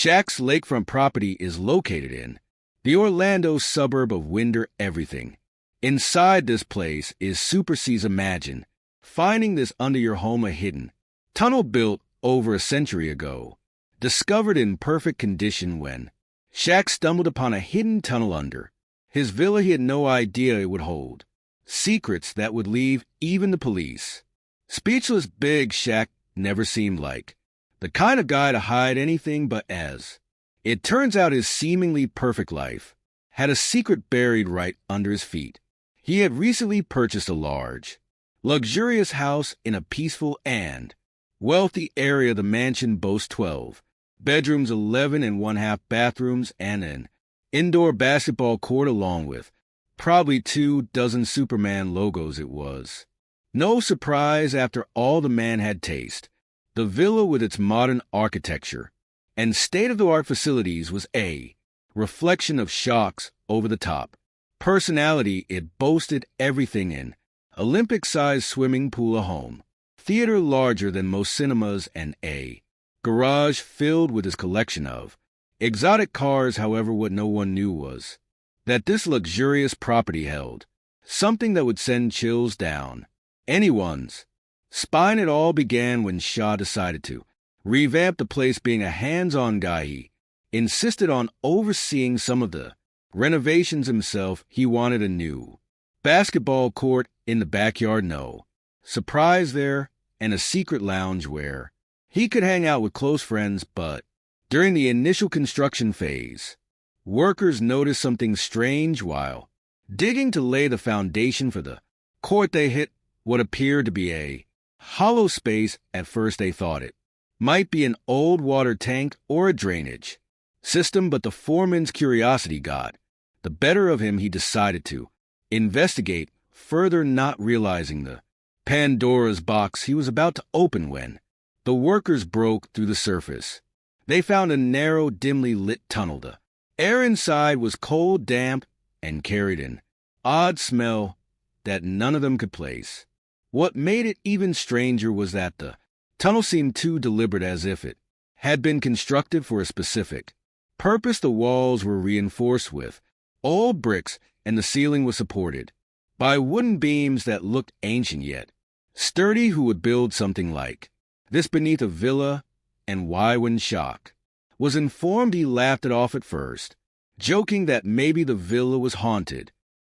Shaq's lakefront property is located in the Orlando suburb of Winder Everything. Inside this place is Super C's Imagine, finding this under your home a hidden tunnel built over a century ago, discovered in perfect condition when Shaq stumbled upon a hidden tunnel under his villa he had no idea it would hold. Secrets that would leave even the police speechless. Big Shaq never seemed like the kind of guy to hide anything, but as it turns out, his seemingly perfect life had a secret buried right under his feet. He had recently purchased a large, luxurious house in a peaceful and wealthy area. The mansion boasts 12 bedrooms, 11 and one-half bathrooms, and an indoor basketball court along with probably 24 Superman logos. It was no surprise after all the man had taste. The villa with its modern architecture and state-of-the-art facilities was a reflection of Shaq's over-the-top personality. It boasted everything: in Olympic-sized swimming pool, a home theater larger than most cinemas, and a garage filled with his collection of exotic cars. However, what no one knew was that this luxurious property held something that would send chills down anyone's spine. It all began when Shaw decided to revamp the place. Being a hands-on guy, he insisted on overseeing some of the renovations himself. He wanted a new basketball court in the backyard, no surprise there, and a secret lounge where he could hang out with close friends. But during the initial construction phase, workers noticed something strange while digging to lay the foundation for the court. They hit what appeared to be a hollow space. At first they thought it might be an old water tank or a drainage system, but the foreman's curiosity got the better of him. He decided to investigate further, not realizing the Pandora's box he was about to open when the workers broke through the surface. They found a narrow, dimly lit tunnel. The air inside was cold, damp, and carried an odd smell that none of them could place. What made it even stranger was that the tunnel seemed too deliberate, as if it had been constructed for a specific purpose. The walls were reinforced with old bricks, and the ceiling was supported by wooden beams that looked ancient yet sturdy. Who would build something like this beneath a villa? And why? When Shaq was informed, he laughed it off at first, joking that maybe the villa was haunted.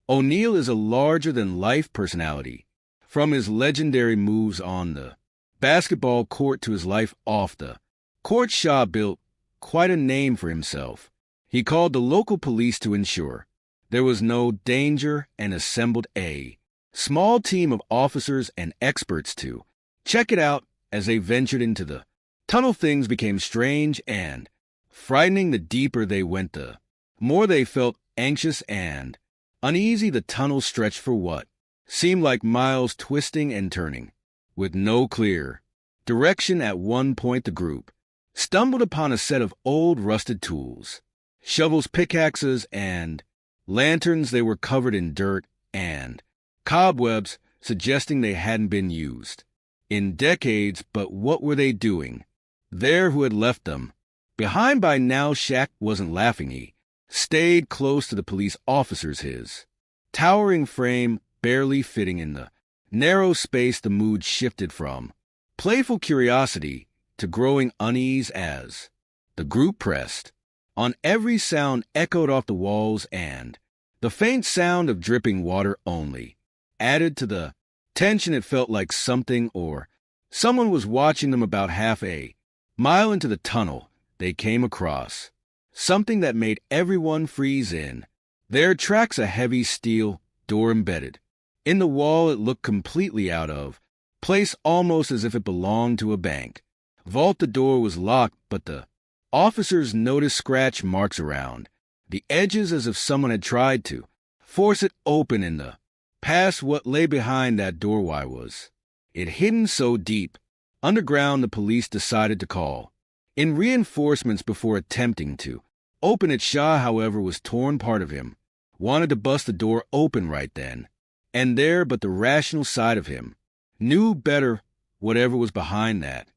O'Neal is a larger-than-life personality, from his legendary moves on the basketball court to his life off the court. Shaw built quite a name for himself. He called the local police to ensure there was no danger and assembled a small team of officers and experts to check it out. As they ventured into the tunnel, things became strange and frightening. The deeper they went, the more they felt anxious and uneasy. The tunnel stretched for what seemed like miles, twisting and turning with no clear direction. At one point, the group stumbled upon a set of old rusted tools, shovels, pickaxes, and lanterns. They were covered in dirt and cobwebs, suggesting they hadn't been used in decades. But what were they doing there? Who had left them behind by now? Shaq wasn't laughing. He stayed close to the police officers, his towering frame barely fitting in the narrow space. The mood shifted from playful curiosity to growing unease as the group pressed on. Every sound echoed off the walls, and the faint sound of dripping water only added to the tension. It felt like something or someone was watching them. About half a mile into the tunnel, they came across something that made everyone freeze in their tracks. A heavy steel door embedded in the wall. It looked completely out of place, almost as if it belonged to a bank vault. The door was locked, but the officers noticed scratch marks around the edges, as if someone had tried to force it open in the past. What lay behind that door? Why was it hidden so deep underground? The police decided to call in reinforcements before attempting to open it. Shaw, however, was torn. Part of him wanted to bust the door open right then and there, but the rational side of him knew better. Whatever was behind that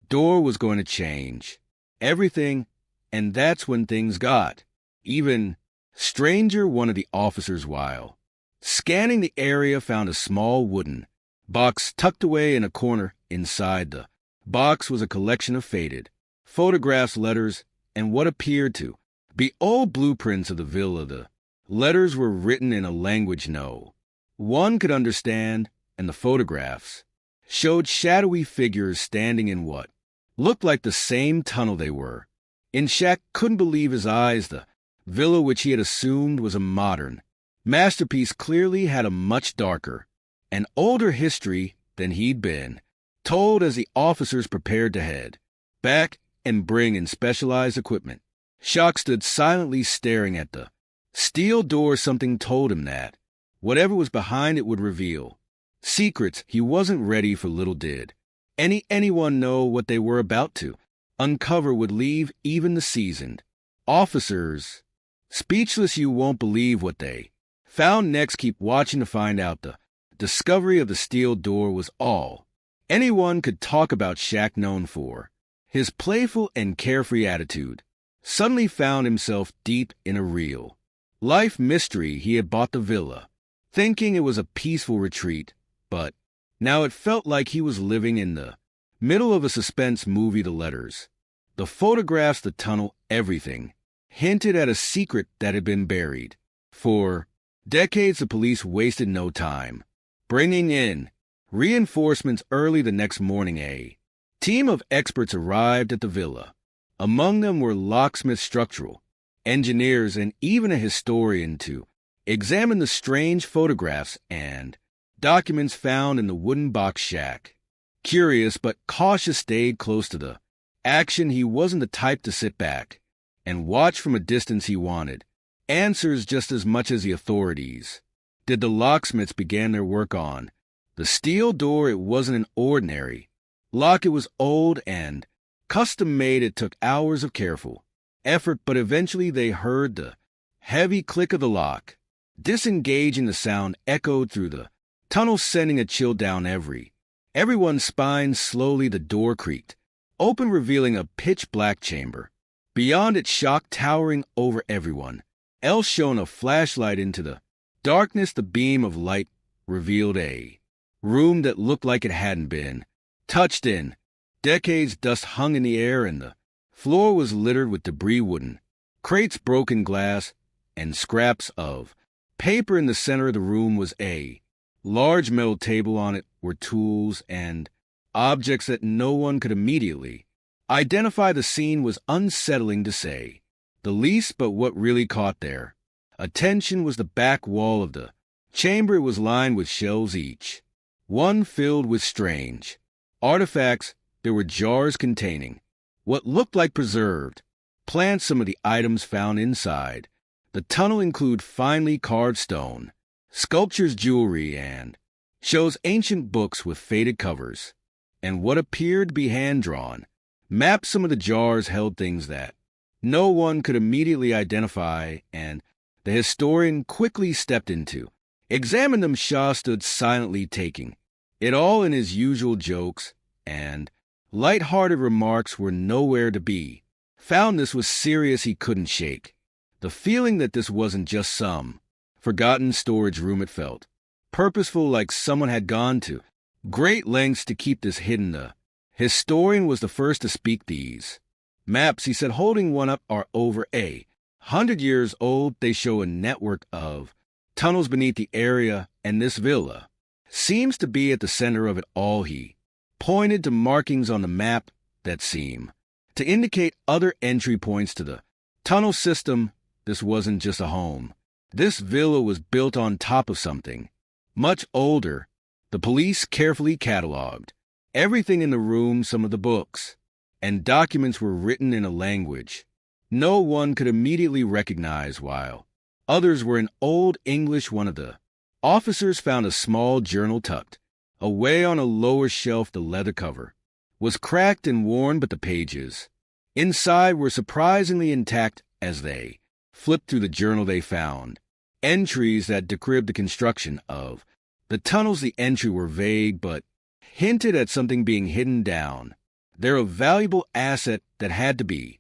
door was going to change everything, And that's when things got even stranger. One of the officers, while scanning the area, found a small wooden box tucked away in a corner. Inside the box was a collection of faded photographs, letters, and what appeared to be old blueprints of the villa. The letters were written in a language no one could understand, and the photographs showed shadowy figures standing in what looked like the same tunnel they were in. Shaq couldn't believe his eyes. The villa, which he had assumed was a modern masterpiece, clearly had a much darker and older history than he'd been told. As the officers prepared to head back and bring in specialized equipment, Shaq stood silently staring at the steel door. Something told him that whatever was behind it would reveal secrets he wasn't ready for. Little did anyone know what they were about to uncover would leave even the seasoned officers speechless. You won't believe what they found next. Keep watching to find out. The discovery of the steel door was all anyone could talk about. Shaq, known for his playful and carefree attitude, suddenly found himself deep in a real life mystery. He had bought the villa thinking it was a peaceful retreat, but now it felt like he was living in the middle of a suspense movie. The letters, the photographs, the tunnel, everything hinted at a secret that had been buried for decades. The police wasted no time bringing in reinforcements. Early the next morning, a team of experts arrived at the villa. Among them were locksmiths, structural engineers, and even a historian to examine the strange photographs and documents found in the wooden box. Shaq, curious but cautious, stayed close to the action. He wasn't the type to sit back and watch from a distance. He wanted answers just as much as the authorities did. The locksmiths began their work on the steel door. It wasn't an ordinary lock. It was old and custom-made. It took hours of careful effort, but eventually they heard the heavy click of the lock disengaging. The sound echoed through the tunnel, sending a chill down everyone's spine. Slowly the door creaked open, revealing a pitch-black chamber. Beyond it, Shaq, towering over everyone else, shone a flashlight into the darkness. The beam of light revealed a room that looked like it hadn't been touched in decades. Dust hung in the air, and the floor was littered with debris, wooden crates, broken glass, and scraps of paper. In the center of the room was a large metal table. On it were tools and objects that no one could immediately identify. The scene was unsettling, to say the least, but what really caught their attention was the back wall of the chamber. It was lined with shelves, each one filled with strange artifacts. There were jars containing what looked like preserved plants. Some of the items found inside the tunnel include finely carved stone sculptures, jewelry, and shows ancient books with faded covers and what appeared to be hand-drawn maps. Some of the jars held things that no one could immediately identify, and the historian quickly stepped in to examine them. Shaw stood silently, taking it all in. His usual jokes and light-hearted remarks were nowhere to be found. This was serious. He couldn't shake the feeling that this wasn't just some forgotten storage room. It felt purposeful, like someone had gone to great lengths to keep this hidden. The historian was the first to speak. These maps, he said, holding one up, are over 100 years old. They show a network of tunnels beneath the area, and this villa seems to be at the center of it all. He pointed to markings on the map that seem to indicate other entry points to the tunnel system. This wasn't just a home. This villa was built on top of something much older. The police carefully cataloged everything in the room. Some of the books and documents were written in a language no one could immediately recognize, while others were in Old English. One of the officers found a small journal tucked away on a lower shelf. The leather cover was cracked and worn, but the pages inside were surprisingly intact. As they flipped through the journal, they found entries that described the construction of the tunnels. The entries were vague, but hinted at something being hidden down there, a valuable asset that had to be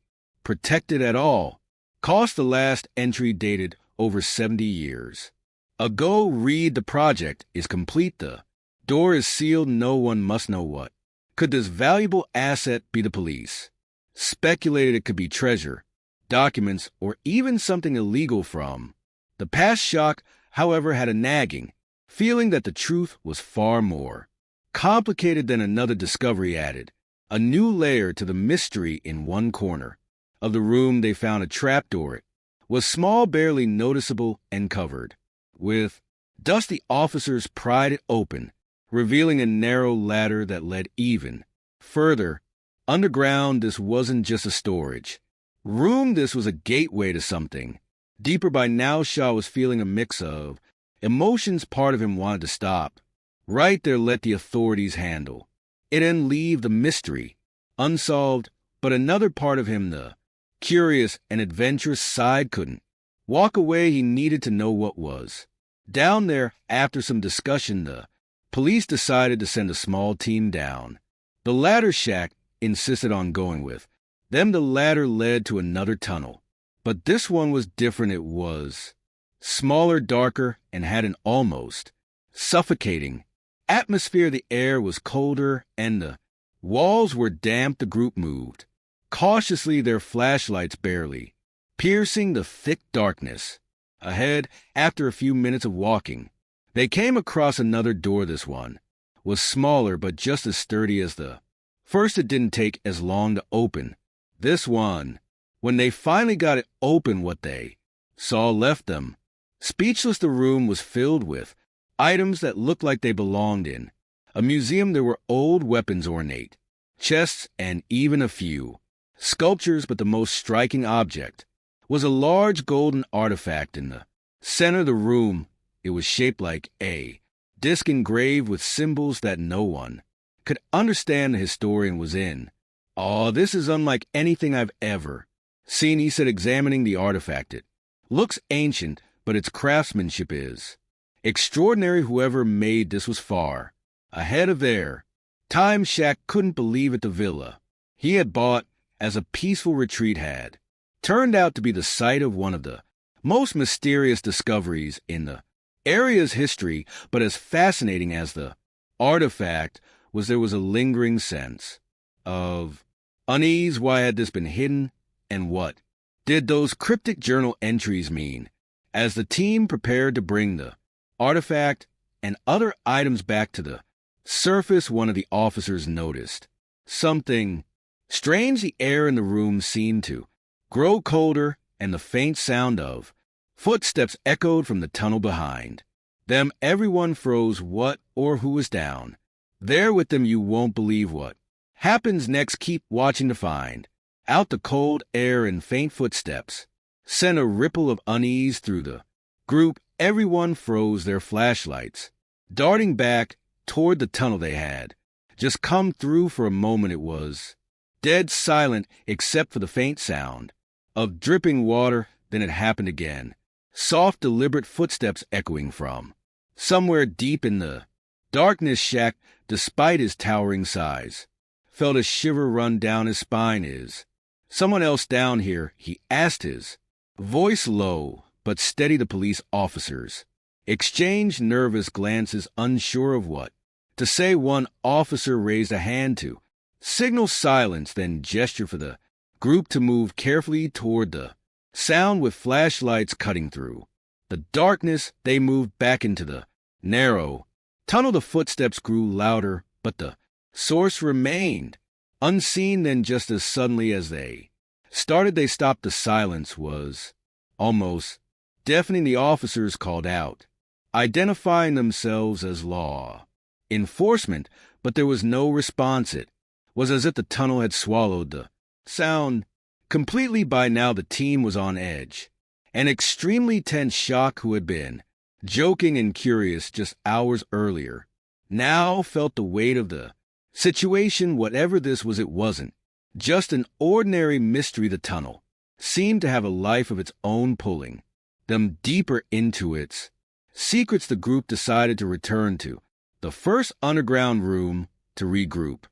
protected at all. Cost the last entry dated over 70 years. A go read the project is complete. The door is sealed. No one must know what. Could this valuable asset be the police? Speculated it could be treasure, documents, or even something illegal from. The past shock, however, had a nagging feeling that the truth was far more complicated than another discovery added a new layer to the mystery. In one corner of the room they found a trapdoor. It was small, barely noticeable, and covered with dust. The officers pried it open, revealing a narrow ladder that led even further underground. This wasn't just a storage room, this was a gateway to something deeper. By now, Shaw was feeling a mix of emotions. Part of him wanted to stop right there, let the authorities handle it, and leave the mystery unsolved. But another part of him, the curious and adventurous side, couldn't walk away. He needed to know what was down there. After some discussion, the police decided to send a small team down. The ladder Shaq insisted on going with them. The ladder led to another tunnel, but this one was different. It was smaller, darker, and had an almost suffocating atmosphere. The air was colder and the walls were damp. The group moved cautiously, their flashlights barely piercing the thick darkness ahead. After a few minutes of walking, they came across another door. This one was smaller but just as sturdy as the first. It didn't take as long to open this one. When they finally got it open, what they saw left them speechless. The room was filled with items that looked like they belonged in a museum. There were old weapons, ornate chests, and even a few sculptures. But the most striking object was a large golden artifact in the center of the room. It was shaped like a disc engraved with symbols that no one could understand. The historian was in awe. This is unlike anything I've ever seen, he said, examining the artifact. It looks ancient, but its craftsmanship is extraordinary. Whoever made this was far ahead of their time. Shaq couldn't believe it. The villa he had bought as a peaceful retreat had turned out to be the site of one of the most mysterious discoveries in the area's history. But as fascinating as the artifact was, there was a lingering sense of unease. Why had this been hidden, and what did those cryptic journal entries mean? As the team prepared to bring the artifact and other items back to the surface, one of the officers noticed something strange. The air in the room seemed to grow colder, and the faint sound of footsteps echoed from the tunnel behind them. Everyone froze. What or who was down there with them? You won't believe what happens next. Keep watching to find out. The cold air and faint footsteps sent a ripple of unease through the group. Everyone froze, their flashlights darting back toward the tunnel they had just come through. For a moment it was dead silent, except for the faint sound of dripping water. Then it happened again. Soft, deliberate footsteps echoing from somewhere deep in the darkness. Shaq, despite his towering size, felt a shiver run down his spine. Is someone else down here? He asked, his voice low but steady. The police officers exchanged nervous glances, unsure of what to say. One officer raised a hand to signal silence, then gestured for the group to move carefully toward the sound. With flashlights cutting through the darkness, they moved back into the narrow tunnel. The footsteps grew louder, but the source remained unseen. Then, just as suddenly as they started, they stopped. The silence was almost deafening. The officers called out, identifying themselves as law enforcement, but there was no response. It was as if the tunnel had swallowed the sound completely. By now the team was on edge, an extremely tense. Shock, who had been joking and curious just hours earlier, now felt the weight of the situation. Whatever this was, it wasn't just an ordinary mystery. The tunnel seemed to have a life of its own, pulling them deeper into its secrets. The group decided to return to the first underground room to regroup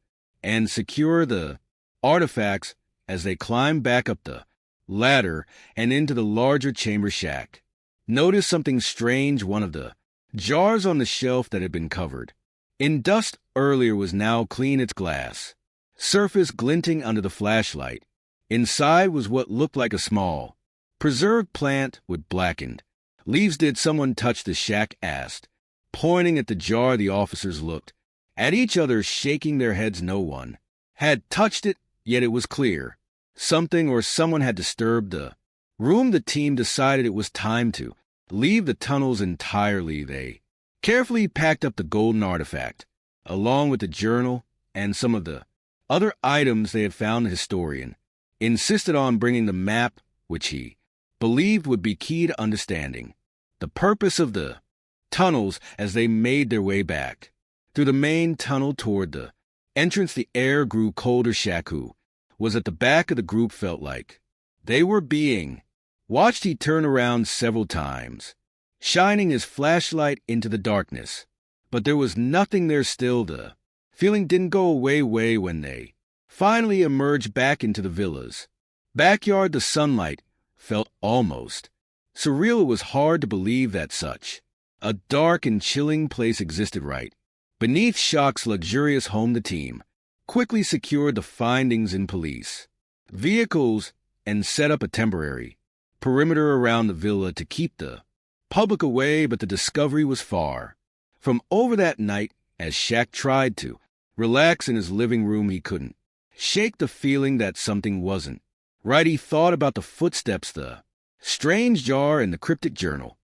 and secure the artifacts as they climbed back up the ladder and into the larger chamber shack. Noticed something strange. One of the jars on the shelf that had been covered in dust earlier was now clean, its glass surface glinting under the flashlight. Inside was what looked like a small, preserved plant with blackened leaves. Did someone touch the shack? Asked, pointing at the jar. The officers looked at each other, shaking their heads. No one had touched it, yet it was clear something or someone had disturbed the room. The team decided it was time to leave the tunnels entirely. They carefully packed up the golden artifact, along with the journal and some of the other items they had found. The historian insisted on bringing the map, which he believed would be key to understanding the purpose of the tunnels. As they made their way back through the main tunnel toward the entrance, the air grew colder. Shaq, who was at the back of the group, felt like they were being watched. He turned around several times, shining his flashlight into the darkness, but there was nothing there. Still, the feeling didn't go away. When they finally emerged back into the villa's backyard, the sunlight felt almost surreal. It was hard to believe that such a dark and chilling place existed right beneath Shaq's luxurious home. The team quickly secured the findings in police vehicles and set up a temporary perimeter around the villa to keep the public away, but the discovery was far from over that night. As Shaq tried to relax in his living room, he couldn't shake the feeling that something wasn't right. He thought about the footsteps, the strange jar, and the cryptic journal.